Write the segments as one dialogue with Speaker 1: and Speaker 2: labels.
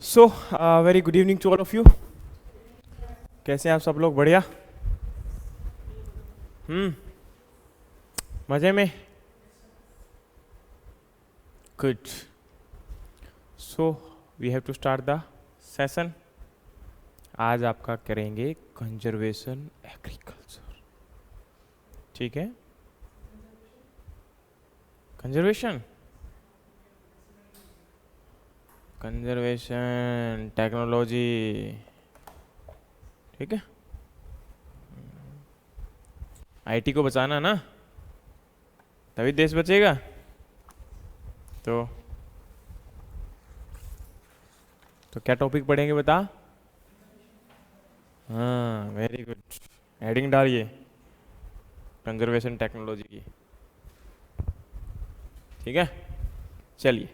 Speaker 1: So very good evening to all of you. कैसे हैं आप सब लोग? बढ़िया। मज़े में। Good. So we have to start the session. आज आपका करेंगे कंजर्वेशन एग्रीकल्चर। ठीक है। Conservation conservation technology. ठीक है। आईटी को बचाना ना, तभी देश बचेगा। तो क्या टॉपिक पढ़ेंगे बता? हाँ, वेरी गुड। हेडिंग डालिए कंजर्वेशन टेक्नोलॉजी की। ठीक है, चलिए।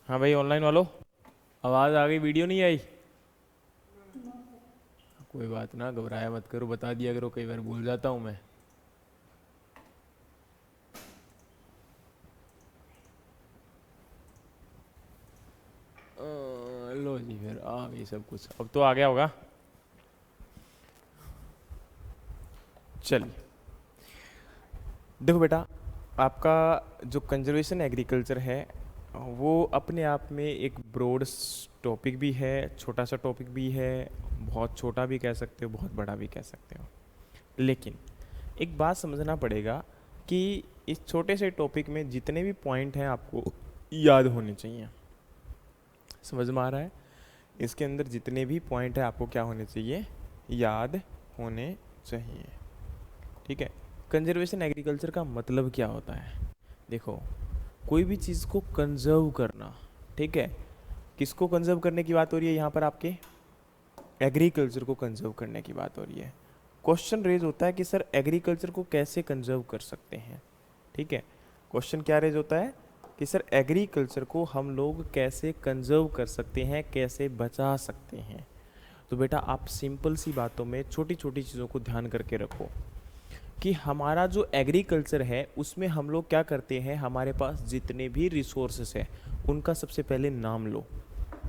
Speaker 1: हाँ भाई, ऑनलाइन वालों, आवाज़ आ गई? वीडियो नहीं आई? कोई बात ना, घबराया मत करो, बता दिया करो, कई बार भूल जाता हूँ मैं। लो जी, फिर आ गई सब कुछ, अब तो आ गया होगा। चलिए, देखो बेटा, आपका जो कंजर्वेशन एग्रीकल्चर है वो अपने आप में एक ब्रॉड टॉपिक भी है, छोटा सा टॉपिक भी है, बहुत छोटा भी कह सकते हो, बहुत बड़ा भी कह सकते हो। लेकिन एक बात समझना पड़ेगा कि इस छोटे से टॉपिक में जितने भी पॉइंट हैं आपको याद होने चाहिए। समझ में आ रहा है? इसके अंदर जितने भी पॉइंट हैं आपको क्या होने चाहिए? याद होने चाहिए। ठीक है। कंजर्वेशन एग्रीकल्चर का मतलब क्या होता है? देखो, कोई भी चीज़ को कंजर्व करना। ठीक है। किसको कंजर्व करने की बात हो रही है यहाँ पर? आपके एग्रीकल्चर को कंजर्व करने की बात हो रही है। क्वेश्चन रेज होता है कि सर एग्रीकल्चर को कैसे कंजर्व कर सकते हैं। ठीक है। क्वेश्चन क्या रेज होता है कि सर एग्रीकल्चर को हम लोग कैसे कंजर्व कर सकते हैं, कैसे बचा सकते हैं। तो बेटा, आप सिंपल सी बातों में छोटी छोटी चीज़ों को ध्यान करके रखो कि हमारा जो एग्रीकल्चर है उसमें हम लोग क्या करते हैं, हमारे पास जितने भी रिसोर्सेस हैं उनका सबसे पहले नाम लो।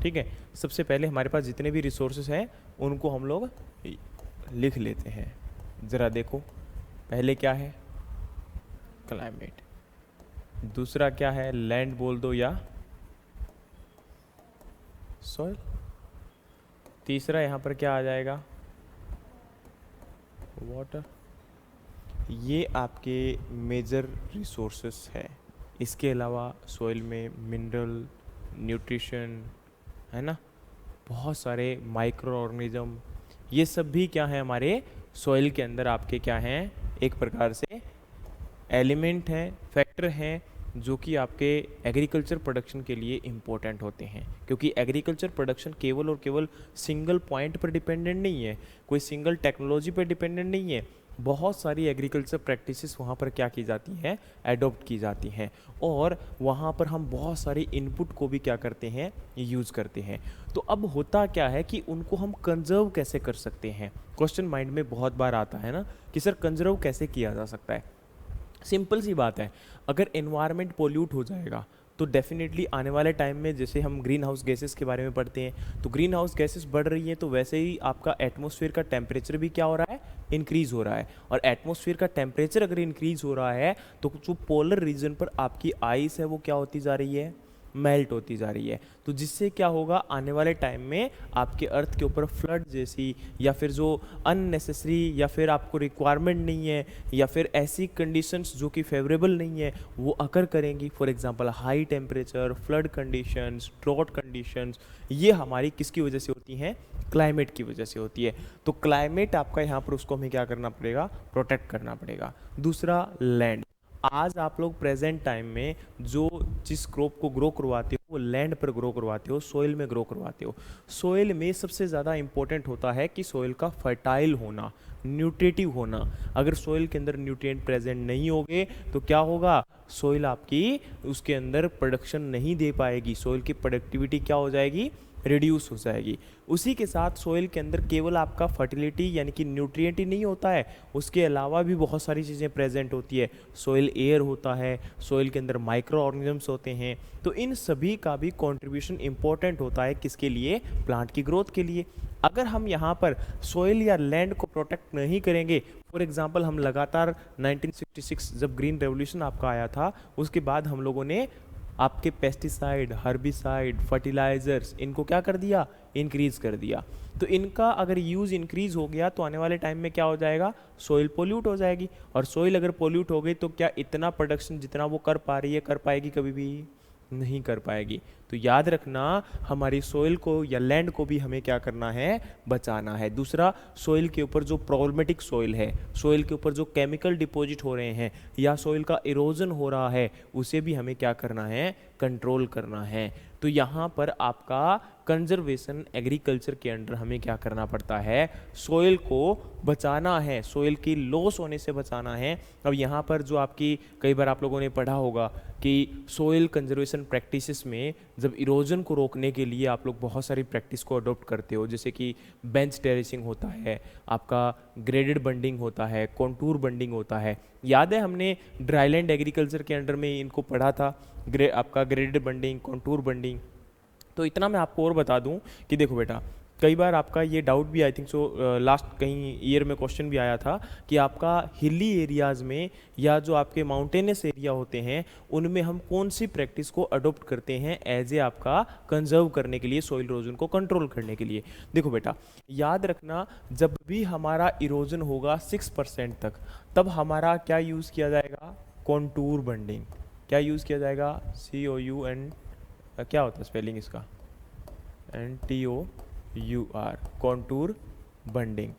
Speaker 1: ठीक है। सबसे पहले हमारे पास जितने भी रिसोर्सेस हैं उनको हम लोग लिख लेते हैं। ज़रा देखो, पहले क्या है? क्लाइमेट। दूसरा क्या है? लैंड बोल दो या सॉइल। तीसरा यहाँ पर क्या आ जाएगा? वाटर। ये आपके मेजर रिसोर्सेस है। इसके अलावा सॉइल में मिनरल, न्यूट्रिशन, है ना, बहुत सारे माइक्रो ऑर्गेनिज्म, ये सब भी क्या है हमारे सॉइल के अंदर आपके क्या हैं? एक प्रकार से एलिमेंट हैं, फैक्टर हैं, जो कि आपके एग्रीकल्चर प्रोडक्शन के लिए इम्पोर्टेंट होते हैं। क्योंकि एग्रीकल्चर प्रोडक्शन केवल और केवल सिंगल पॉइंट पर डिपेंडेंट नहीं है, कोई सिंगल टेक्नोलॉजी पर डिपेंडेंट नहीं है। बहुत सारी एग्रीकल्चर प्रैक्टिसेस वहाँ पर क्या की जाती हैं? एडॉप्ट की जाती हैं। और वहाँ पर हम बहुत सारे इनपुट को भी क्या करते हैं? यूज़ करते हैं। तो अब होता क्या है कि उनको हम कंजर्व कैसे कर सकते हैं? क्वेश्चन माइंड में बहुत बार आता है ना कि सर कंजर्व कैसे किया जा सकता है। सिंपल सी बात है, अगर एनवायरनमेंट पोल्यूट हो जाएगा तो डेफिनेटली आने वाले टाइम में, जैसे हम ग्रीन हाउस गैसेस के बारे में पढ़ते हैं, तो ग्रीन हाउस गैसेस बढ़ रही हैं तो वैसे ही आपका एटमॉस्फेयर का टेम्परेचर भी क्या हो रहा है? इंक्रीज़ हो रहा है। और एटमॉस्फेयर का टेम्परेचर अगर इंक्रीज़ हो रहा है तो जो पोलर रीजन पर आपकी आइस है वो क्या होती जा रही है? मेल्ट होती जा रही है। तो जिससे क्या होगा, आने वाले टाइम में आपके अर्थ के ऊपर फ्लड जैसी, या फिर जो अननेसेसरी या फिर आपको रिक्वायरमेंट नहीं है, या फिर ऐसी कंडीशंस जो कि फेवरेबल नहीं है वो अकर करेंगी। For example high temperature, flood conditions, drought conditions, ये हमारी किसकी वजह से होती हैं? क्लाइमेट की वजह से होती है। तो क्लाइमेट आपका यहाँ पर, उसको हमें क्या करना पड़ेगा? प्रोटेक्ट करना पड़ेगा। दूसरा, लैंड। आज आप लोग प्रेजेंट टाइम में जो जिस क्रॉप को ग्रो करवाते हो वो लैंड पर ग्रो करवाते हो, सोइल में ग्रो करवाते हो। सोइल में सबसे ज़्यादा इंपॉर्टेंट होता है कि सोइल का फर्टाइल होना, न्यूट्रिटिव होना। अगर सोइल के अंदर न्यूट्रिएंट प्रेजेंट नहीं होंगे तो क्या होगा, सोइल आपकी उसके अंदर प्रोडक्शन नहीं दे पाएगी, सोइल की प्रोडक्टिविटी क्या हो जाएगी, रिड्यूस हो जाएगी। उसी के साथ सोइल के अंदर केवल आपका फर्टिलिटी यानी कि न्यूट्रिएंट ही नहीं होता है, उसके अलावा भी बहुत सारी चीज़ें प्रेजेंट होती है। सोइल एयर होता है, सोइल के अंदर माइक्रो ऑर्गेनिजम्स होते हैं, तो इन सभी का भी कंट्रीब्यूशन इंपॉर्टेंट होता है किसके लिए, प्लांट की ग्रोथ के लिए। अगर हम यहाँ पर सोइल या लैंड को प्रोटेक्ट नहीं करेंगे, फॉर एग्जांपल हम लगातार 1966 जब ग्रीन रेवोल्यूशन आपका आया था, उसके बाद हम लोगों ने आपके पेस्टिसाइड, हर्बिसाइड, फर्टिलाइजर्स, इनको क्या कर दिया, इंक्रीज कर दिया। तो इनका अगर यूज़ इंक्रीज हो गया तो आने वाले टाइम में क्या हो जाएगा, सोइल पोल्यूट हो जाएगी। और सोइल अगर पोल्यूट हो गई तो क्या इतना प्रोडक्शन जितना वो कर पा रही है कर पाएगी, कभी भी नहीं कर पाएगी। तो याद रखना, हमारी सोइल को या लैंड को भी हमें क्या करना है, बचाना है। दूसरा, सोइल के ऊपर जो प्रॉब्लमेटिक सोइल है, सोइल के ऊपर जो केमिकल डिपॉजिट हो रहे हैं या सोइल का इरोजन हो रहा है, उसे भी हमें क्या करना है, कंट्रोल करना है। तो यहाँ पर आपका कंजर्वेशन एग्रीकल्चर के अंडर हमें क्या करना पड़ता है, सोइल को बचाना है, सोइल की लॉस होने से बचाना है। अब यहाँ पर जो आपकी कई बार आप लोगों ने पढ़ा होगा कि सोइल कंजर्वेशन प्रैक्टिसेस में जब इरोजन को रोकने के लिए आप लोग बहुत सारी प्रैक्टिस को अडॉप्ट करते हो, जैसे कि बेंच टेरेसिंग होता है, आपका ग्रेडेड बंडिंग होता है, कॉन्टूर बंडिंग होता है। याद है हमने ड्राईलैंड एग्रीकल्चर के अंडर में इनको पढ़ा था, आपका ग्रेडेड बंडिंग, कॉन्टूर बंडिंग। तो इतना मैं आपको और बता दूं कि देखो बेटा, कई बार आपका ये डाउट भी आई थिंक सो लास्ट कहीं ईयर में क्वेश्चन भी आया था कि आपका हिली एरियाज़ में या जो आपके माउंटेनस एरिया होते हैं उनमें हम कौन सी प्रैक्टिस को अडॉप्ट करते हैं एज ए आपका कंजर्व करने के लिए, सॉइल इरोजन को कंट्रोल करने के लिए। देखो बेटा, याद रखना, जब भी हमारा इरोजन होगा 6% तक, तब हमारा क्या यूज़ किया जाएगा, कॉन्टूर बंडिंग। क्या यूज़ किया जाएगा, COUN, क्या होता है स्पेलिंग इसका, NTOUR, कॉन्टूर बंडिंग।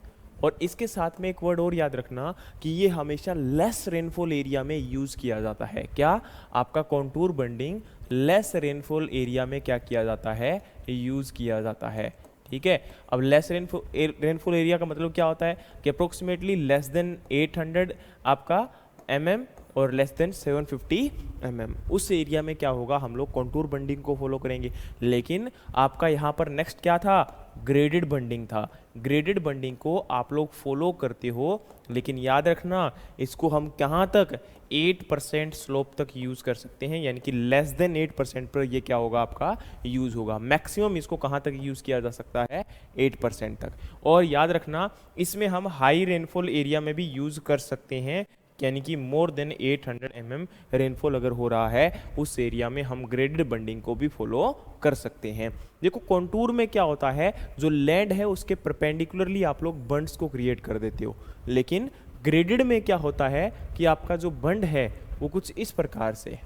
Speaker 1: और इसके साथ में एक वर्ड और याद रखना कि ये हमेशा लेस रेनफॉल एरिया में यूज़ किया जाता है। क्या, आपका contour bunding less rainfall area में क्या किया जाता है, यूज़ किया जाता है। ठीक है, अब लेस रेनफॉल एरिया का मतलब क्या होता है कि अप्रोक्सीमेटली लेस देन 800 आपका mm और लेस देन 750 mm, उस एरिया में क्या होगा, हम लोग कॉन्टूर बंडिंग को फॉलो करेंगे। लेकिन आपका यहाँ पर नेक्स्ट क्या था, ग्रेडेड बंडिंग था। ग्रेडेड बंडिंग को आप लोग फॉलो करते हो, लेकिन याद रखना इसको हम कहाँ तक, 8% स्लोप तक यूज़ कर सकते हैं, यानी कि लेस देन 8% पर ये क्या होगा, आपका यूज़ होगा। मैक्सिमम इसको कहाँ तक यूज़ किया जा सकता है, 8% तक। और याद रखना, इसमें हम हाई रेनफॉल एरिया में भी यूज़ कर सकते हैं, यानी कि मोर देन 800 mm रेनफॉल अगर हो रहा है उस एरिया में हम ग्रेडेड बंडिंग को भी फॉलो कर सकते हैं। देखो, कॉन्टूर में क्या होता है, जो लैंड है उसके परपेंडिकुलरली आप लोग बंड्स को क्रिएट कर देते हो, लेकिन ग्रेडेड में क्या होता है कि आपका जो बंड है वो कुछ इस प्रकार से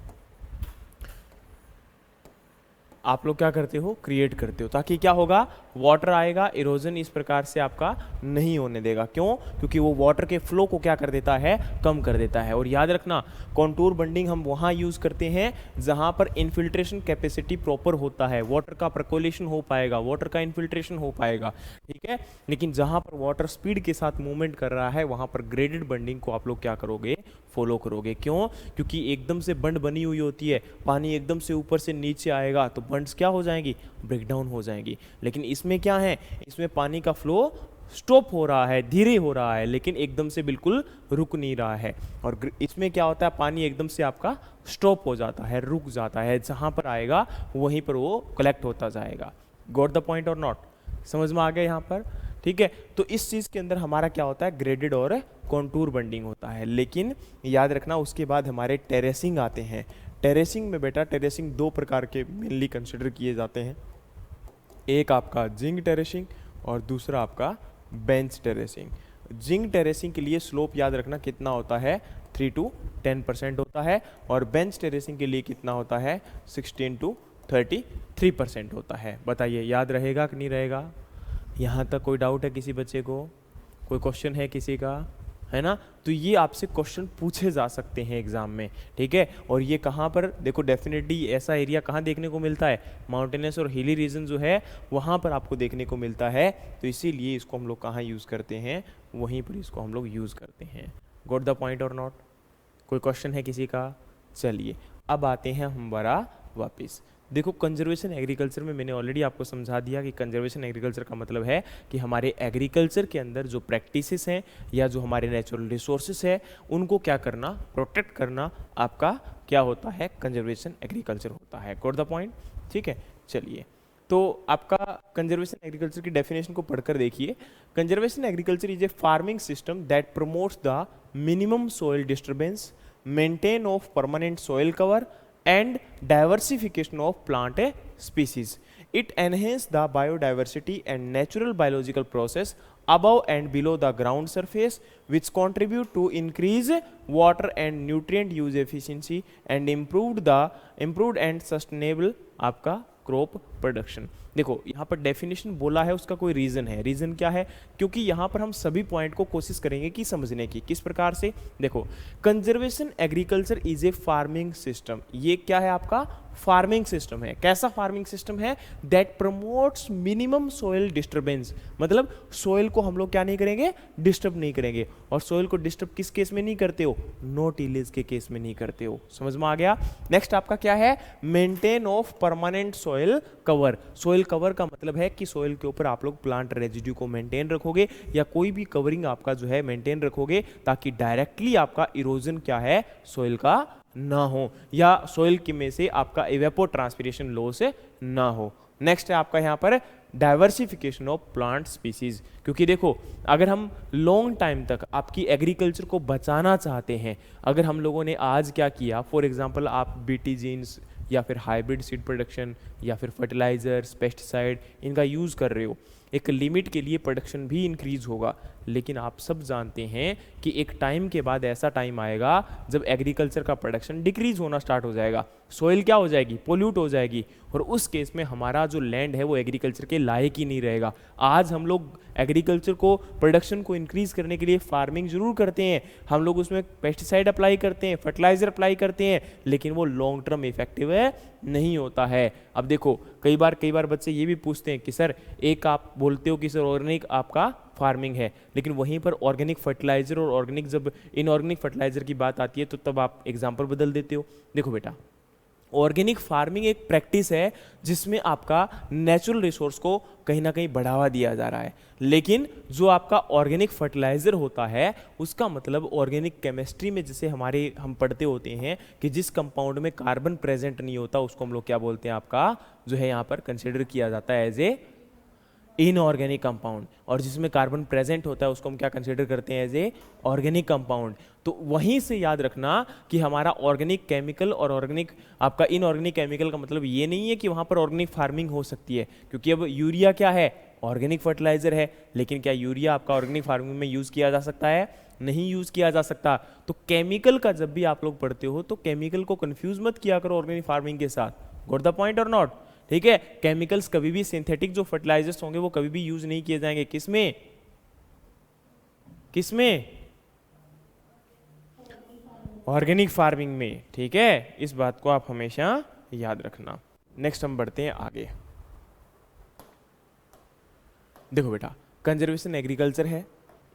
Speaker 1: आप लोग क्या करते हो, क्रिएट करते हो, ताकि क्या होगा, वाटर आएगा, इरोजन इस प्रकार से आपका नहीं होने देगा। क्यों, क्योंकि वो वाटर के फ्लो को क्या कर देता है, कम कर देता है। और याद रखना, कॉन्टूर बंडिंग हम वहाँ यूज़ करते हैं जहाँ पर इन्फिल्ट्रेशन कैपेसिटी प्रॉपर होता है, वाटर का परकोलेशन हो पाएगा, वाटर का इन्फिल्ट्रेशन हो पाएगा। ठीक है, लेकिन जहाँ पर वाटर स्पीड के साथ मूवमेंट कर रहा है वहाँ पर ग्रेडेड बंडिंग को आप लोग क्या करोगे, फॉलो करोगे। क्यों, क्योंकि एकदम से बंड बनी हुई होती है, पानी एकदम से ऊपर से नीचे आएगा तो बंड्स क्या हो जाएंगी, ब्रेक डाउन हो जाएंगी। लेकिन इसमें क्या है, इसमें पानी का फ्लो स्टॉप हो रहा है, धीरे हो रहा है, लेकिन एकदम से बिल्कुल रुक नहीं रहा है। और इसमें क्या होता है, पानी एकदम से आपका स्टॉप हो जाता है, रुक जाता है, जहाँ पर आएगा वहीं पर वो कलेक्ट होता जाएगा। गॉट द पॉइंट और नॉट, समझ में आ गया यहाँ पर। ठीक है, तो इस चीज़ के अंदर हमारा क्या होता है, ग्रेडेड और कॉन्टूर बंडिंग होता है। लेकिन याद रखना, उसके बाद हमारे टेरेसिंग आते हैं। टेरेसिंग में बेटा, टेरेसिंग दो प्रकार के मेनली कंसिडर किए जाते हैं, एक आपका जिंक टेरेसिंग और दूसरा आपका बेंच टेरेसिंग। जिंक टेरेसिंग के लिए स्लोप याद रखना कितना होता है, 3 to 10% होता है, और बेंच टेरेसिंग के लिए कितना होता है, 16 to 33% होता है। बताइए, याद रहेगा कि नहीं रहेगा? यहाँ तक कोई डाउट है किसी बच्चे को, कोई क्वेश्चन है किसी का, है ना। तो ये आपसे क्वेश्चन पूछे जा सकते हैं एग्जाम में, ठीक है। और ये कहाँ पर देखो, डेफिनेटली ऐसा एरिया कहाँ देखने को मिलता है, माउंटेनस और हिली रीजन जो है वहाँ पर आपको देखने को मिलता है। तो इसीलिए इसको हम लोग कहाँ यूज़ करते हैं, वहीं पर इसको हम लोग यूज़ करते हैं। गॉट द पॉइंट और नॉट? कोई क्वेश्चन है किसी का? चलिए अब आते हैं हमारा वापस। देखो कंजर्वेशन एग्रीकल्चर में मैंने ऑलरेडी आपको समझा दिया कि कंजर्वेशन एग्रीकल्चर का मतलब है कि हमारे एग्रीकल्चर के अंदर जो प्रैक्टिसेस हैं या जो हमारे नेचुरल रिसोर्सेस है उनको क्या करना, प्रोटेक्ट करना, आपका क्या होता है, कंजर्वेशन एग्रीकल्चर होता है। Got the point? ठीक है। चलिए तो आपका कंजर्वेशन एग्रीकल्चर की डेफिनेशन को पढ़कर देखिए। Conservation agriculture is a farming system that promotes the minimum soil disturbance, maintain of permanent soil cover and diversification of plant species. It enhances the biodiversity and natural biological process above and below the ground surface, which contribute to increase water and nutrient use efficiency and improved and sustainable आपका crop production. देखो यहाँ पर definition बोला है, उसका कोई reason है। Reason क्या है? क्योंकि यहाँ पर हम सभी पॉइंट को कोशिश करेंगे कि समझने की। किस प्रकार से? देखो conservation agriculture is a farming system. ये क्या है? आपका फार्मिंग सिस्टम है। कैसा फार्मिंग सिस्टम है? That promotes minimum soil disturbance, मतलब सोइल को हम लोग क्या नहीं करेंगे, डिस्टर्ब नहीं करेंगे। और सोइल को डिस्टर्ब किस केस में नहीं करते हो? नो टिलेज के केस में नहीं करते हो। समझ में आ गया? नेक्स्ट आपका क्या है? Maintain of permanent soil cover. Soil cover का मतलब है कि सोइल के ऊपर आप लोग प्लांट रेजिड्यू को मेंटेन रखोगे या कोई भी कवरिंग आपका जो है मेंटेन रखोगे, ताकि डायरेक्टली आपका इरोजन क्या है, सोइल का ना हो, या सोइल की में से आपका इवेपो ट्रांसपिरेशन लॉस ना हो। नेक्स्ट है आपका यहाँ पर डाइवर्सिफिकेशन ऑफ प्लांट स्पीसीज। क्योंकि देखो अगर हम लॉन्ग टाइम तक आपकी एग्रीकल्चर को बचाना चाहते हैं, अगर हम लोगों ने आज क्या किया, फॉर एग्जांपल आप बीटी जीन्स या फिर हाइब्रिड सीड प्रोडक्शन या फिर फर्टिलाइजर्स, पेस्टिसाइड, इनका यूज़ कर रहे हो, एक लिमिट के लिए प्रोडक्शन भी इंक्रीज होगा। लेकिन आप सब जानते हैं कि एक टाइम के बाद ऐसा टाइम आएगा जब एग्रीकल्चर का प्रोडक्शन डिक्रीज होना स्टार्ट हो जाएगा, सोइल क्या हो जाएगी, पोल्यूट हो जाएगी, और उस केस में हमारा जो लैंड है वो एग्रीकल्चर के लायक ही नहीं रहेगा। आज हम लोग एग्रीकल्चर को, प्रोडक्शन को इंक्रीज करने के लिए फार्मिंग जरूर करते हैं, हम लोग उसमें पेस्टिसाइड अप्लाई करते हैं, फर्टिलाइजर अप्लाई करते हैं, लेकिन वो लॉन्ग टर्म इफेक्टिव नहीं होता है। अब देखो कई बार बच्चे ये भी पूछते हैं कि सर एक आप बोलते हो कि सर ऑर्गेनिक आपका फार्मिंग है, लेकिन वहीं पर ऑर्गेनिक फर्टिलाइजर और ऑर्गेनिक, जब इनऑर्गेनिक फर्टिलाइजर की बात आती है तो तब आप एग्जाम्पल बदल देते हो। देखो बेटा, ऑर्गेनिक फार्मिंग एक प्रैक्टिस है जिसमें आपका नेचुरल रिसोर्स को कहीं ना कहीं बढ़ावा दिया जा रहा है, लेकिन जो आपका ऑर्गेनिक फर्टिलाइजर होता है उसका मतलब ऑर्गेनिक केमिस्ट्री में जैसे हम पढ़ते होते हैं कि जिस कंपाउंड में कार्बन प्रेजेंट नहीं होता उसको हम लोग क्या बोलते हैं, आपका जो है यहाँ पर कंसिडर किया जाता है एज ए इनऑर्गेनिक कंपाउंड, और जिसमें कार्बन प्रेजेंट होता है उसको हम क्या कंसिडर करते हैं, एज ए ऑर्गेनिक कंपाउंड। तो वहीं से याद रखना कि हमारा ऑर्गेनिक केमिकल और ऑर्गेनिक, आपका इनऑर्गेनिक केमिकल का मतलब ये नहीं है कि वहाँ पर ऑर्गेनिक फार्मिंग हो सकती है, क्योंकि अब यूरिया क्या है, ऑर्गेनिक फर्टिलाइजर है, लेकिन क्या यूरिया आपका ऑर्गेनिक फार्मिंग में यूज़ किया जा सकता है? नहीं यूज़ किया जा सकता। तो केमिकल का जब भी आप लोग पढ़ते हो तो केमिकल को कंफ्यूज मत किया करो ऑर्गेनिक फार्मिंग के साथ। गॉट द पॉइंट और नॉट? ठीक है, केमिकल्स कभी भी, सिंथेटिक जो फर्टिलाइजर्स होंगे वो कभी भी यूज नहीं किए जाएंगे। किसमें? ऑर्गेनिक फार्मिंग में। ठीक है, इस बात को आप हमेशा याद रखना। नेक्स्ट हम बढ़ते हैं आगे। देखो बेटा, कंजर्वेशन एग्रीकल्चर है,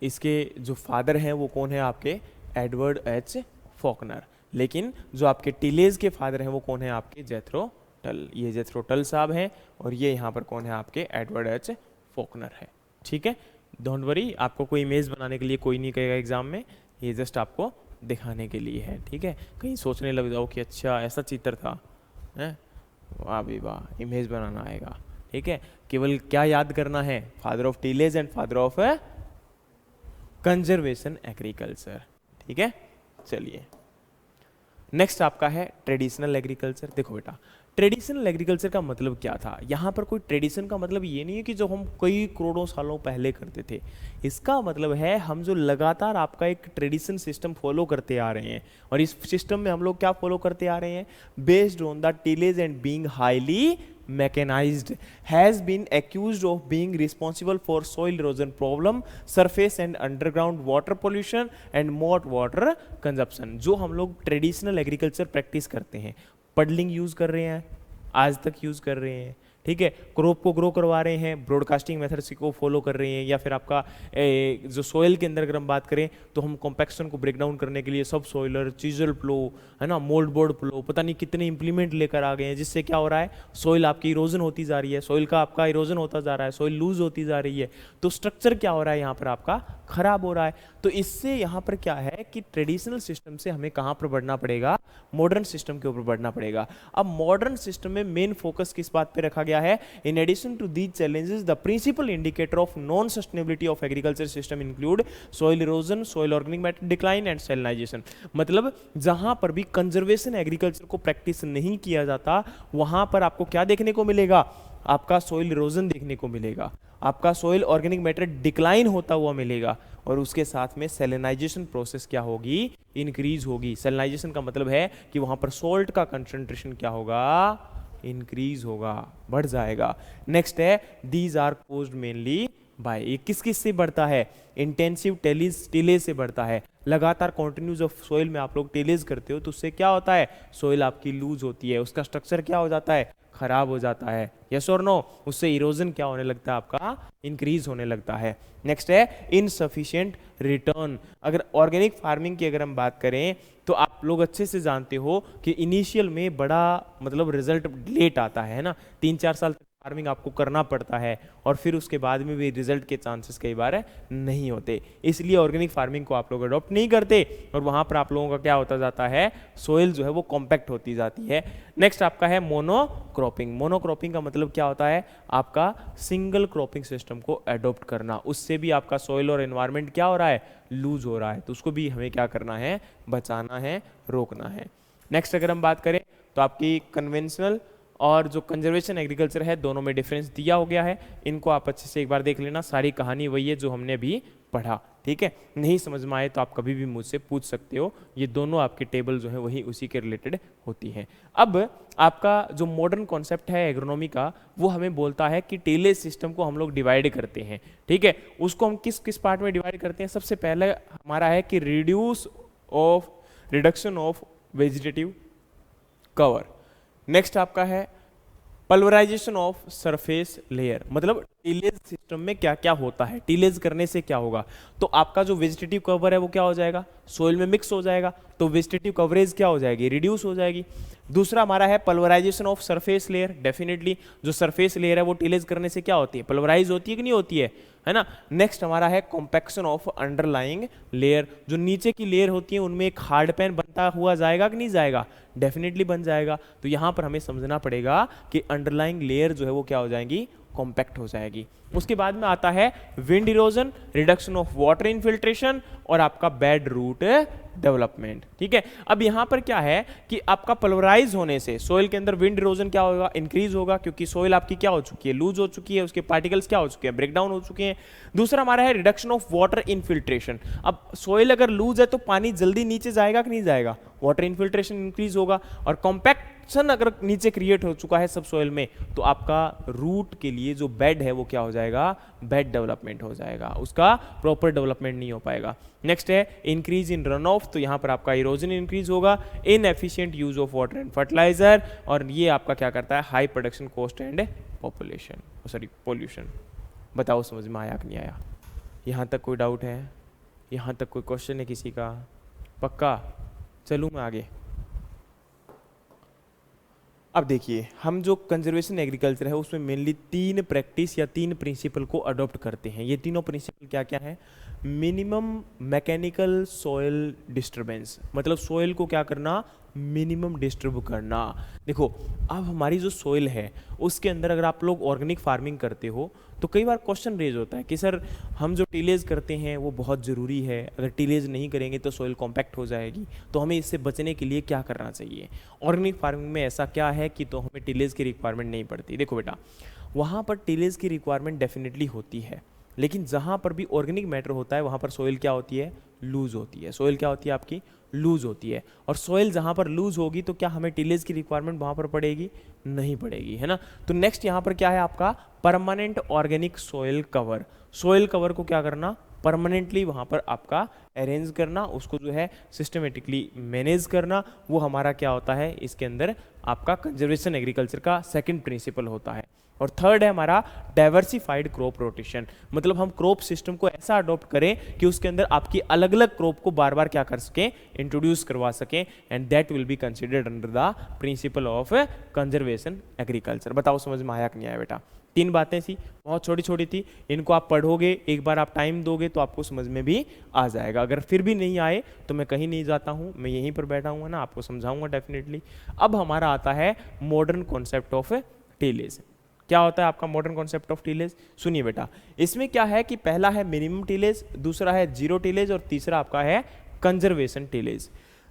Speaker 1: इसके जो फादर हैं वो कौन है, आपके एडवर्ड एच फॉकनर, लेकिन जो आपके टिलेज के फादर हैं वो कौन है, आपके जेथरो टल। ये जेथरो टल साहब हैं और ये यहाँ पर कौन है, आपके एडवर्ड एच फॉकनर है। ठीक है, डोंट वरी, आपको कोई इमेज बनाने के लिए कोई नहीं कहेगा एग्जाम में, ये जस्ट आपको दिखाने के लिए है। ठीक है, कहीं सोचने लग जाओ कि अच्छा ऐसा चित्र था, हैं, वाह भी वाह, इमेज बनाना आएगा। ठीक है, केवल क्या याद करना है, father of tillage and father of conservation agriculture. ठीक है, चलिए नेक्स्ट आपका है ट्रेडिशनल एग्रीकल्चर। देखो बेटा, ट्रेडिशनल एग्रीकल्चर का मतलब क्या था, यहाँ पर कोई ट्रेडिशन का मतलब ये नहीं है कि जो हम कई करोड़ों सालों पहले करते थे, इसका मतलब है हम जो लगातार आपका एक ट्रेडिशन सिस्टम फॉलो करते आ रहे हैं, और इस सिस्टम में हम लोग क्या फॉलो करते आ रहे हैं, based on the tillage and being highly mechanized, has been accused of being responsible for soil erosion problem, surface and underground water pollution and more water consumption। जो हम लोग ट्रेडिशनल एग्रीकल्चर प्रैक्टिस करते हैं, puddling use कर रहे हैं, आज तक यूज कर रहे हैं, ठीक है, क्रॉप को ग्रो करवा रहे हैं, ब्रॉडकास्टिंग मेथड्स को फॉलो कर रहे हैं, या फिर आपका जो सोयल के अंदर अगर हम बात करें तो हम कॉम्पैक्शन को ब्रेक डाउन करने के लिए सब सोइलर, चीजल प्लो, है ना, मोल्ड बोर्ड प्लो, पता नहीं कितने इंप्लीमेंट लेकर आ गए हैं, जिससे क्या हो रहा है, सोइल आपकी इरोजन होती जा रही है, सोइल का आपका इरोजन होता जा रहा है, सोइल लूज होती जा रही है, तो स्ट्रक्चर क्या हो रहा है यहाँ पर आपका खराब हो रहा है। तो इससे यहाँ पर क्या है कि ट्रेडिशनल सिस्टम से हमें कहाँ पर बढ़ना पड़ेगा, मॉडर्न सिस्टम के ऊपर बढ़ना पड़ेगा। अब मॉडर्न सिस्टम में मेन फोकस किस बात पे रखा गया है, in addition to these challenges the principal indicator of non sustainability of agriculture system include soil erosion, soil organic matter decline and salinization. मतलब जहां पर भी कंजर्वेशन एग्रीकल्चर को प्रैक्टिस नहीं किया जाता वहां पर आपको क्या देखने को मिलेगा, आपका सोइल इरोजन देखने को मिलेगा, आपका सोइल ऑर्गेनिक मैटर डिक्लाइन होता हुआ मिलेगा, और उसके साथ में सैलिनाइजेशन प्रोसेस क्या होगी, इंक्रीज होगी। सैलिनाइजेशन का मतलब है कि वहां पर सोल्ट का कंसंट्रेशन क्या होगा, इंक्रीज होगा, बढ़ जाएगा। नेक्स्ट है these are caused mainly by, ये किस किस से बढ़ता है, इंटेंसिव टिलेज से बढ़ता है। लगातार कॉन्टिन्यूज ऑफ सोइल में आप लोग टिलेज करते हो तो उससे क्या होता है, सोइल आपकी लूज होती है, उसका स्ट्रक्चर क्या हो जाता है, खराब हो जाता है, यस और नो, उससे इरोजन क्या होने लगता है, आपका इंक्रीज होने लगता है। नेक्स्ट है इनसफिशिएंट रिटर्न। अगर ऑर्गेनिक फार्मिंग की अगर हम बात करें तो आप लोग अच्छे से जानते हो कि इनिशियल में बड़ा मतलब रिजल्ट लेट आता है ना, 3-4 साल तक फार्मिंग आपको करना पड़ता है, और फिर उसके बाद में भी रिजल्ट के चांसेस कई बार नहीं होते, इसलिए ऑर्गेनिक फार्मिंग को आप लोग अडॉप्ट नहीं करते, और वहां पर आप लोगों का क्या होता जाता है, सोइल जो है वो कॉम्पैक्ट होती जाती है। नेक्स्ट आपका है मोनोक्रॉपिंग। मोनोक्रॉपिंग का मतलब क्या होता है, आपका सिंगल क्रॉपिंग सिस्टम को अडॉप्ट करना, उससे भी आपका सोइल और एनवायरनमेंट क्या हो रहा है, लूज हो रहा है, तो उसको भी हमें क्या करना है, बचाना है, रोकना है। नेक्स्ट अगर हम बात करें तो आपकी कन्वेंशनल और जो कंजर्वेशन एग्रीकल्चर है दोनों में डिफरेंस दिया हो गया है, इनको आप अच्छे से एक बार देख लेना, सारी कहानी वही है जो हमने भी पढ़ा, ठीक है। नहीं समझ में आए तो आप कभी भी मुझसे पूछ सकते हो, ये दोनों आपके टेबल जो है वही उसी के रिलेटेड होती हैं। अब आपका जो मॉडर्न कॉन्सेप्ट है एग्रोनॉमी का, वो हमें बोलता है कि टिलेज सिस्टम को हम लोग डिवाइड करते हैं, ठीक है। उसको हम किस किस पार्ट में डिवाइड करते हैं, सबसे पहले हमारा है कि reduction of vegetative cover. Next आपका है पल्वराइजेशन ऑफ सरफेस लेयर, मतलब टिलेज सिस्टम में क्या क्या होता है, टिलेज करने से क्या होगा, तो आपका जो वेजिटेटिव कवर है वो क्या हो जाएगा, सोइल में मिक्स हो जाएगा, तो वेजिटेटिव कवरेज क्या हो जाएगी, रिड्यूस हो जाएगी। दूसरा हमारा है pulverisation of surface layer, definitely जो सरफेस लेयर है वो टिलेज करने से क्या होती है, पल्वराइज होती है कि नहीं होती है ना। नेक्स्ट हमारा है कॉम्पैक्शन ऑफ अंडरलाइंग लेयर, जो नीचे की लेयर होती है उनमें एक हार्ड पैन बनता हुआ जाएगा कि नहीं जाएगा, डेफिनेटली बन जाएगा। तो यहां पर हमें समझना पड़ेगा कि अंडरलाइंग लेयर जो है वो क्या हो जाएगी, कॉम्पैक्ट हो जाएगी। उसके बाद में आता है wind erosion, reduction of water infiltration और आपका बेड रूट डेवलपमेंट, ठीक है। अब यहां पर क्या है कि आपका पल्वराइज होने से सोइल के अंदर विंड इरोजन क्या होगा, इंक्रीज होगा, क्योंकि सोइल आपकी क्या हो चुकी है, लूज हो चुकी है, उसके पार्टिकल्स क्या हो चुके हैं, ब्रेक डाउन हो चुके हैं। दूसरा हमारा है रिडक्शन ऑफ वाटर इनफिल्ट्रेशन। अब सोइल अगर लूज है तो पानी जल्दी नीचे जाएगा कि नहीं जाएगा, वाटर इनफिल्ट्रेशन इंक्रीज होगा। और कॉम्पैक्शन अगर नीचे क्रिएट हो चुका है सब सोइल में, तो आपका रूट के लिए जो बेड है वो क्या हो जाएगा, बेड डेवलपमेंट हो जाएगा, उसका प्रॉपर डेवलपमेंट नहीं हो पाएगा। नेक्स्ट है इंक्रीज इन रन ऑफ, तो यहां पर आपका इरोजन इंक्रीज होगा, inefficient use of water and fertiliser, और ये आपका क्या करता है, high production cost and pollution. बताओ समझ में आया कि नहीं आया, यहां तक कोई डाउट है, यहां तक कोई क्वेश्चन है किसी का, पक्का। चलूँ मैं आगे। अब देखिए हम जो कंजर्वेशन एग्रीकल्चर है उसमें मेनली 3 प्रैक्टिस या 3 प्रिंसिपल को अडॉप्ट करते हैं। ये तीनों प्रिंसिपल क्या क्या है, मिनिमम मैकेनिकल सॉइल डिस्टरबेंस, मतलब सॉइल को क्या करना, मिनिमम डिस्टर्ब करना। देखो अब हमारी जो सॉइल है उसके अंदर अगर आप लोग ऑर्गेनिक फार्मिंग करते हो तो कई बार क्वेश्चन रेज होता है कि सर हम जो टिलेज करते हैं वो बहुत ज़रूरी है, अगर टिलेज नहीं करेंगे तो सॉइल कॉम्पैक्ट हो जाएगी, तो हमें इससे बचने के लिए क्या करना चाहिए। ऑर्गेनिक फार्मिंग में ऐसा क्या है कि तो हमें टिलेज की रिक्वायरमेंट नहीं पड़ती। देखो बेटा वहाँ पर टिलेज की रिक्वायरमेंट डेफिनेटली होती है, लेकिन जहाँ पर भी ऑर्गेनिक मैटर होता है वहाँ पर सोइल क्या होती है, लूज होती है। सोइल क्या होती है आपकी, लूज होती है। और सोइल जहाँ पर लूज होगी तो क्या हमें टिलेज की रिक्वायरमेंट वहाँ पर पड़ेगी, नहीं पड़ेगी, है ना। तो नेक्स्ट यहाँ पर क्या है आपका, permanent organic soil cover. Soil cover को क्या करना, परमानेंटली वहाँ पर आपका अरेंज करना, उसको जो है सिस्टमेटिकली मैनेज करना, वो हमारा क्या होता है, इसके अंदर आपका कंजर्वेशन एग्रीकल्चर का सेकंड प्रिंसिपल होता है। और थर्ड है हमारा डाइवर्सिफाइड क्रॉप रोटेशन, मतलब हम क्रॉप सिस्टम को ऐसा अडॉप्ट करें कि उसके अंदर आपकी अलग अलग क्रॉप को बार बार क्या कर सकें, इंट्रोड्यूस करवा सकें, and that will be considered under the principle of conservation agriculture. बताओ समझ में आया कि नहीं आया बेटा। तीन बातें थी, बहुत छोटी छोटी थी, इनको आप पढ़ोगे, एक बार आप टाइम दोगे तो आपको समझ में भी आ जाएगा। अगर फिर भी नहीं आए तो मैं कहीं नहीं जाता हूँ, मैं यहीं पर बैठा हूँ ना, आपको समझाऊंगा डेफिनेटली। अब हमारा आता है मॉडर्न कॉन्सेप्ट ऑफ टिलेज। क्या होता है आपका मॉडर्न कॉन्सेप्ट ऑफ टिलेज, सुनिए बेटा। इसमें क्या है कि पहला है मिनिमम टिलेज, दूसरा है जीरो टिलेज, और तीसरा आपका है कंजर्वेशन टिलेज।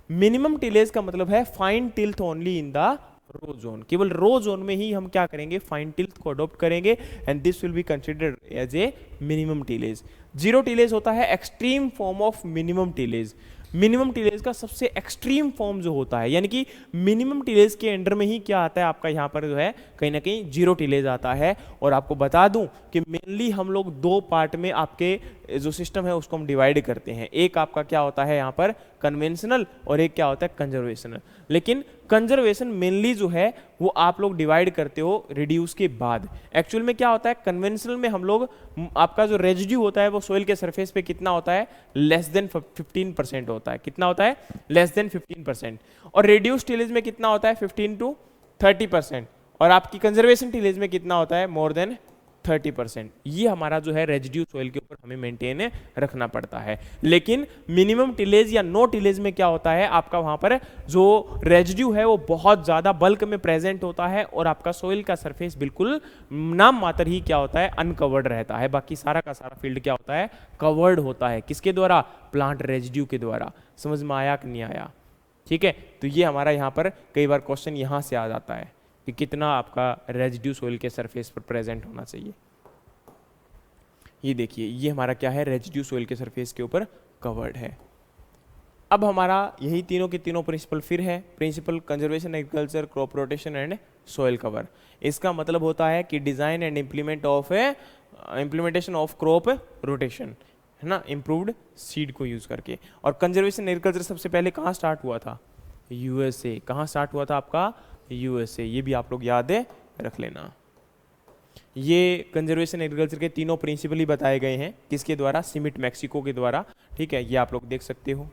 Speaker 1: मिनिमम टिलेज का मतलब है fine tilth only in the row zone, केवल रो जोन में ही हम क्या करेंगे, फाइन टिल्थ को अडॉप्ट करेंगे, and this will be considered as a minimum tillage. Zero tillage होता है extreme form of minimum tillage. Minimum tillage का सबसे एक्सट्रीम फॉर्म जो होता है, यानी कि मिनिमम टिलेज के अंडर में ही क्या आता है आपका, यहाँ पर जो है कहीं ना कहीं जीरो टिलेज आता है। और आपको बता दूं कि मेनली हम लोग दो पार्ट में आपके जो सिस्टम है उसको हम डिवाइड करते हैं। एक आपका क्या होता है यहाँ पर कन्वेंशनल, और एक क्या होता है कंजर्वेशनल। लेकिन कंजर्वेशन मेनली जो है वो आप लोग डिवाइड करते हो रिड्यूस के बाद। एक्चुअल में क्या होता है, कन्वेंशनल में हम लोग आपका जो रेजिड्यू होता है वो सोइल के सरफेस पे कितना होता है, लेस देन 15% होता है। कितना होता है, लेस देन 15%। और रेड्यूस टिलेज में कितना होता है, 15 to 30%। और आपकी कंजर्वेशन टिलेज में कितना होता है, मोर देन 30%। ये हमारा जो है रेजिड्यू सोइल के ऊपर हमें मेंटेन रखना पड़ता है। लेकिन मिनिमम टिलेज या नो टिलेज में क्या होता है, आपका वहां पर जो रेजिड्यू है वो बहुत ज्यादा बल्क में प्रेजेंट होता है, और आपका सोइल का सरफेस बिल्कुल नाम मात्र ही क्या होता है, अनकवर्ड रहता है। बाकी सारा का सारा फील्ड क्या होता है, कवर्ड होता है। किसके द्वारा, प्लांट रेजिड्यू के द्वारा। समझ में आया कि नहीं आया, ठीक है। तो ये हमारा यहाँ पर कई बार क्वेश्चन यहाँ से आ जाता है कि कितना आपका रेजिड्यू सोइल के सरफेस पर प्रेजेंट होना चाहिए। ये देखिए, ये हमारा क्या है, रेजिड्यू सोइल के सरफेस के ऊपर कवर्ड है। अब हमारा यही तीनों के तीनों प्रिंसिपल फिर है, principle conservation agriculture, crop rotation and soil cover. इसका मतलब होता है कि design and implementation of crop rotation, है ना, इम्प्रूव्ड सीड को यूज करके। और कंजर्वेशन एग्रीकल्चर सबसे पहले कहाँ स्टार्ट हुआ था, यूएसए। कहाँ स्टार्ट हुआ था आपका, यूएसए। ये भी आप लोग याद रख लेना। ये कंजर्वेशन एग्रीकल्चर के तीनों प्रिंसिपल ही बताए गए हैं, किसके द्वारा, सिमिट मैक्सिको के द्वारा, ठीक है। ये आप लोग देख सकते हो।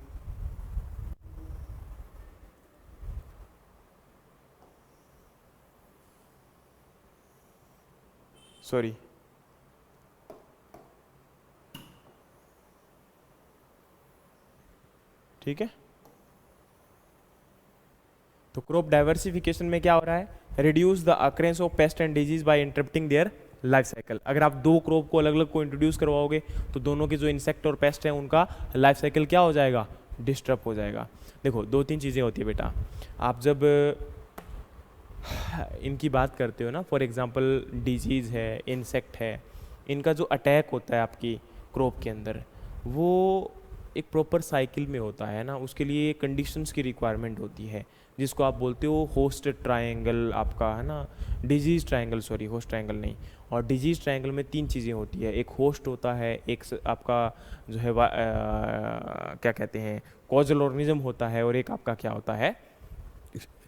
Speaker 1: सॉरी, ठीक है। तो क्रॉप डाइवर्सिफिकेशन में क्या हो रहा है, reduce the occurrence of paste and disease bye interrupting their life cycle. अगर आप दो क्रॉप को अलग अलग को इंट्रोड्यूस करवाओगे तो दोनों के जो इंसेक्ट और पेस्ट है उनका लाइफ साइकिल क्या हो जाएगा, डिस्टर्ब हो जाएगा। देखो दो तीन चीज़ें होती है बेटा, आप जब इनकी बात करते हो ना, फॉर एग्जांपल डिजीज़ है, इंसेक्ट है, इनका जो अटैक होता है आपकी क्रॉप के अंदर, वो एक प्रॉपर साइकिल में होता है ना, उसके लिए कंडीशंस की रिक्वायरमेंट होती है, जिसको आप बोलते हो होस्ट ट्रायंगल आपका, है ना, disease triangle, sorry host triangle नहीं। और डिजीज ट्रायंगल में तीन चीज़ें होती है, एक होस्ट होता है, एक आपका जो है क्या कहते हैं कॉजल ऑर्गेनिज्म होता है, और एक आपका क्या होता है,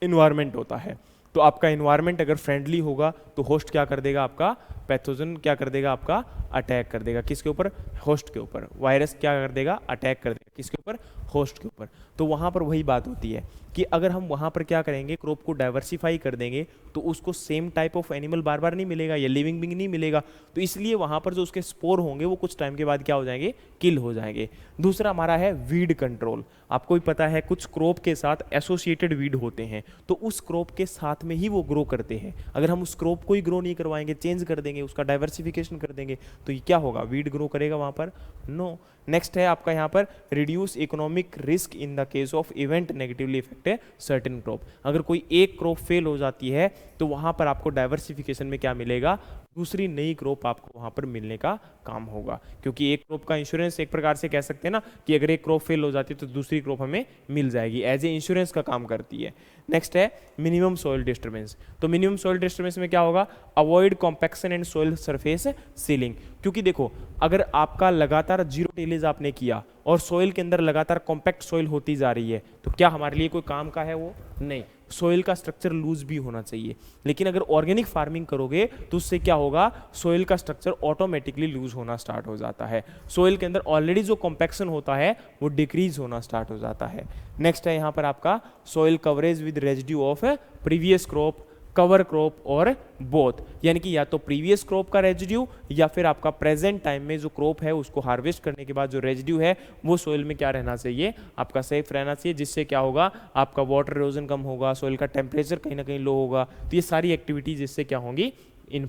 Speaker 1: इन्वायरमेंट होता है। तो आपका इन्वायरमेंट अगर फ्रेंडली होगा तो होस्ट क्या कर देगा, आपका पैथोजन क्या कर देगा, आपका अटैक कर देगा। किसके ऊपर, होस्ट के ऊपर। वायरस क्या कर देगा, अटैक कर देगा, किसके ऊपर, होस्ट के ऊपर। तो वहाँ पर वही बात होती है कि अगर हम वहाँ पर क्या करेंगे, क्रॉप को डाइवर्सिफाई कर देंगे तो उसको सेम टाइप ऑफ एनिमल बार बार नहीं मिलेगा, या लिविंग बीइंग नहीं मिलेगा। तो इसलिए वहाँ पर जो उसके स्पोर होंगे वो कुछ टाइम के बाद क्या हो जाएंगे, किल हो जाएंगे। दूसरा हमारा है वीड कंट्रोल। आपको भी पता है कुछ क्रॉप के साथ एसोसिएटेड वीड होते हैं, तो उस क्रॉप के साथ में ही वो ग्रो करते हैं। अगर हम उस क्रॉप को ही ग्रो नहीं करवाएंगे, चेंज कर देंगे, उसका डाइवर्सिफिकेशन कर देंगे, तो ये क्या होगा, वीड ग्रो करेगा वहाँ पर, नो। नेक्स्ट है आपका यहाँ पर reduce economic risk in the case of event negatively effect certain crop. अगर कोई एक क्रॉप फेल हो जाती है तो वहाँ पर आपको डाइवर्सिफिकेशन में क्या मिलेगा, दूसरी नई क्रॉप आपको वहाँ पर मिलने का काम होगा, क्योंकि एक क्रॉप का इंश्योरेंस एक प्रकार से कह सकते हैं ना कि अगर एक क्रॉप फेल हो जाती है तो दूसरी क्रॉप हमें मिल जाएगी, एज ए इंश्योरेंस का काम करती है। नेक्स्ट है मिनिमम सॉइल डिस्टर्बेंस। तो मिनिमम सॉइल डिस्टर्बेंस में क्या होगा, avoid compaction and soil surface ceiling. क्योंकि देखो अगर आपका लगातार जीरो टिलेज आपने किया और सॉइल के अंदर लगातार कॉम्पैक्ट सॉइल होती जा रही है तो क्या हमारे लिए कोई काम का है वो, नहीं, सोइल का स्ट्रक्चर लूज भी होना चाहिए। लेकिन अगर ऑर्गेनिक फार्मिंग करोगे तो उससे क्या होगा, सोइल का स्ट्रक्चर ऑटोमेटिकली लूज होना स्टार्ट हो जाता है, सोइल के अंदर ऑलरेडी जो कॉम्पैक्शन होता है वो डिक्रीज होना स्टार्ट हो जाता है। नेक्स्ट है यहाँ पर आपका soil coverage with residue of previous crop, cover crop और बोथ, यानी कि या तो प्रीवियस क्रॉप का रेजिड्यू या फिर आपका प्रेजेंट टाइम में जो क्रॉप है उसको हार्वेस्ट करने के बाद जो रेजिड्यू है वो सोइल में क्या रहना चाहिए, आपका सेफ रहना चाहिए, जिससे क्या होगा, आपका वाटर इरोजन कम होगा, सोइल का टेम्परेचर कहीं ना कहीं लो होगा। तो ये सारी एक्टिविटीज इससे क्या होंगी,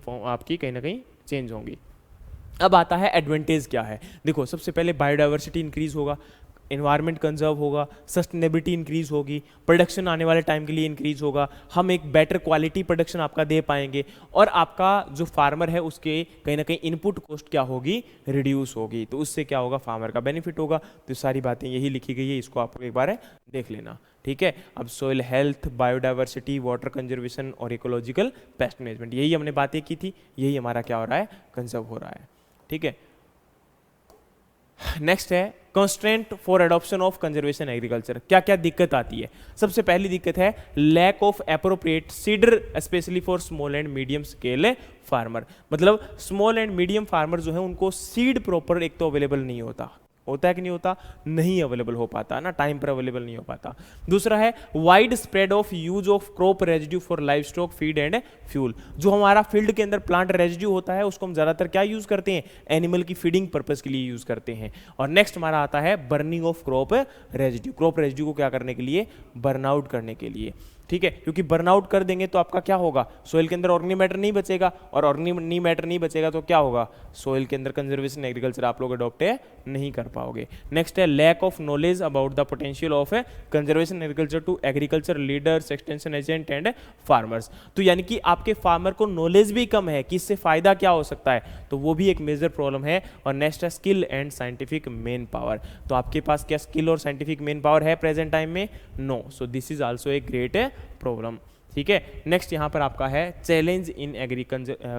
Speaker 1: आपकी कहीं ना कहीं चेंज होंगी। अब आता है एडवांटेज क्या है, देखो सबसे पहले बायोडाइवर्सिटी इंक्रीज होगा, एनवायरनमेंट कंजर्व होगा, सस्टेनेबिलिटी इंक्रीज होगी, प्रोडक्शन आने वाले टाइम के लिए इंक्रीज होगा, हम एक बेटर क्वालिटी प्रोडक्शन आपका दे पाएंगे और आपका जो फार्मर है उसके कहीं ना कहीं इनपुट कॉस्ट क्या होगी, रिड्यूस होगी। तो उससे क्या होगा, फार्मर का बेनिफिट होगा। तो सारी बातें यही लिखी गई है, इसको आपको एक बार देख लेना, ठीक है। अब soil health, biodiversity, water conservation और इकोलॉजिकल पेस्ट मैनेजमेंट, यही हमने बातें की थी, यही हमारा क्या हो रहा है, कंजर्व हो रहा है, ठीक है। नेक्स्ट है constraint for adoption of conservation agriculture. क्या क्या दिक्कत आती है, सबसे पहली दिक्कत है lack of appropriate seeder specially for small and medium scale farmer. मतलब स्मॉल एंड मीडियम फार्मर जो है उनको सीड प्रॉपर एक तो अवेलेबल नहीं होता, होता है कि नहीं होता, नहीं अवेलेबल हो पाता ना, टाइम पर अवेलेबल नहीं हो पाता। दूसरा है wide spread of use of crop residue for live stock feed and fuel. जो हमारा फील्ड के अंदर प्लांट रेजिड्यू होता है उसको हम ज्यादातर क्या यूज करते हैं, एनिमल की फीडिंग पर्पज के लिए यूज करते हैं। और नेक्स्ट हमारा आता है burning of crop residue, crop residue को क्या करने के लिए, बर्नआउट करने के लिए, ठीक है। क्योंकि बर्नआउट कर देंगे तो आपका क्या होगा, सोइल के अंदर ऑर्गेनिक मैटर नहीं बचेगा, और ऑर्गेनिक मैटर नहीं बचेगा तो क्या होगा, सोइल के अंदर कंजर्वेशन एग्रीकल्चर आप लोग अडॉप्ट नहीं कर पाओगे। नेक्स्ट है lack of knowledge about the potential of conservation agriculture to agriculture leaders, extension agent and farmers. तो यानी कि आपके फार्मर को नॉलेज भी कम है कि इससे फायदा क्या हो सकता है, तो वो भी एक मेजर प्रॉब्लम है। और नेक्स्ट है skill and scientific manpower. तो आपके पास क्या स्किल और साइंटिफिक मेन पावर है प्रेजेंट टाइम में, no, so this is also a great problem, ठीक है। नेक्स्ट यहां पर आपका है चैलेंज इन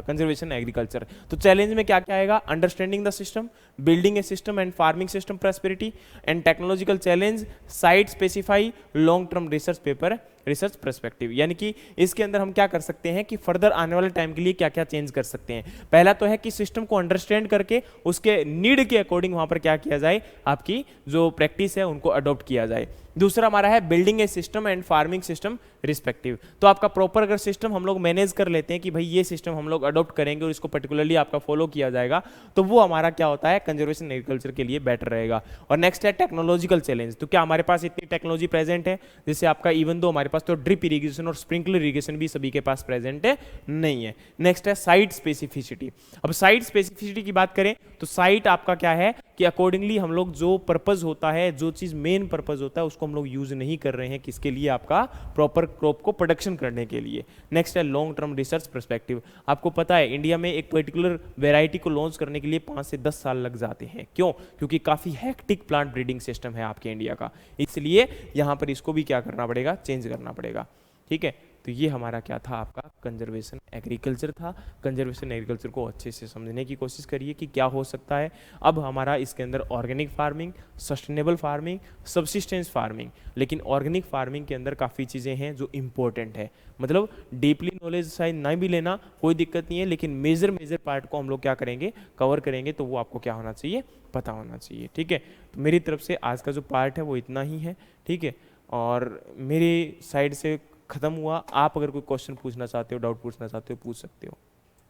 Speaker 1: कंजर्वेशन एग्रीकल्चर। तो चैलेंज में क्या क्या आएगा, understanding the system, building a system and farming system prosperity and technological challenge, site specify, long term research paper, research perspective. यानी कि इसके अंदर हम क्या कर सकते हैं कि फर्दर आने वाले टाइम के लिए क्या क्या चेंज कर सकते हैं। पहला तो है कि सिस्टम को अंडरस्टैंड करके उसके नीड के अकॉर्डिंग वहां पर क्या किया जाए, आपकी जो प्रैक्टिस है उनको अडॉप्ट किया जाए। दूसरा हमारा है building a system and farming system respective. तो आपका प्रॉपर अगर सिस्टम हम लोग मैनेज कर लेते हैं कि भाई ये सिस्टम हम लोग अडॉप्ट करेंगे और इसको पर्टिकुलरली आपका फॉलो किया जाएगा, तो वो हमारा क्या होता है, कंजर्वेशन एग्रीकल्चर के लिए बेटर रहेगा। और नेक्स्ट है टेक्नोलॉजिकल चैलेंज। तो क्या हमारे पास इतनी टेक्नोलॉजी प्रेजेंट है, जैसे आपका इवन दो हमारे पास तो ड्रिप इरिगेशन और स्प्रिंकलर इरिगेशन भी सभी के पास प्रेजेंट है नहीं है। नेक्स्ट है साइट स्पेसिफिसिटी। अब साइट स्पेसिफिसिटी की बात करें तो साइट आपका क्या है कि अकॉर्डिंगली हम लोग जो पर्पज होता है, जो चीज मेन पर्पज होता है उसको हम लोग यूज नहीं कर रहे हैं, किसके लिए, आपका प्रॉपर क्रॉप को प्रोडक्शन करने के लिए। नेक्स्ट है लॉन्ग टर्म रिसर्च पर्सपेक्टिव। आपको पता है इंडिया में एक पर्टिकुलर वेराइटी को लॉन्च करने के लिए 5 से 10 साल लग जाते हैं, क्यों, क्योंकि काफी हेक्टिक प्लांट ब्रीडिंग सिस्टम है आपके इंडिया का, इसलिए यहां पर इसको भी क्या करना पड़ेगा, चेंज करना पड़ेगा, ठीक है। तो ये हमारा क्या था, आपका कंजर्वेशन एग्रीकल्चर था। कंजर्वेशन एग्रीकल्चर को अच्छे से समझने की कोशिश करिए कि क्या हो सकता है। अब हमारा इसके अंदर organic farming, sustainable farming, subsistence farming, लेकिन ऑर्गेनिक फार्मिंग के अंदर काफ़ी चीज़ें हैं जो इंपॉर्टेंट है। मतलब डीपली नॉलेज शायद नहीं भी लेना कोई दिक्कत नहीं है, लेकिन मेजर पार्ट को हम लोग क्या करेंगे, कवर करेंगे, तो वो आपको क्या होना चाहिए, पता होना चाहिए, ठीक है। तो मेरी तरफ से आज का जो पार्ट है वो इतना ही है, ठीक है। और मेरी साइड से ख़त्म हुआ। आप अगर कोई क्वेश्चन पूछना चाहते हो, डाउट पूछना चाहते हो, पूछ सकते हो।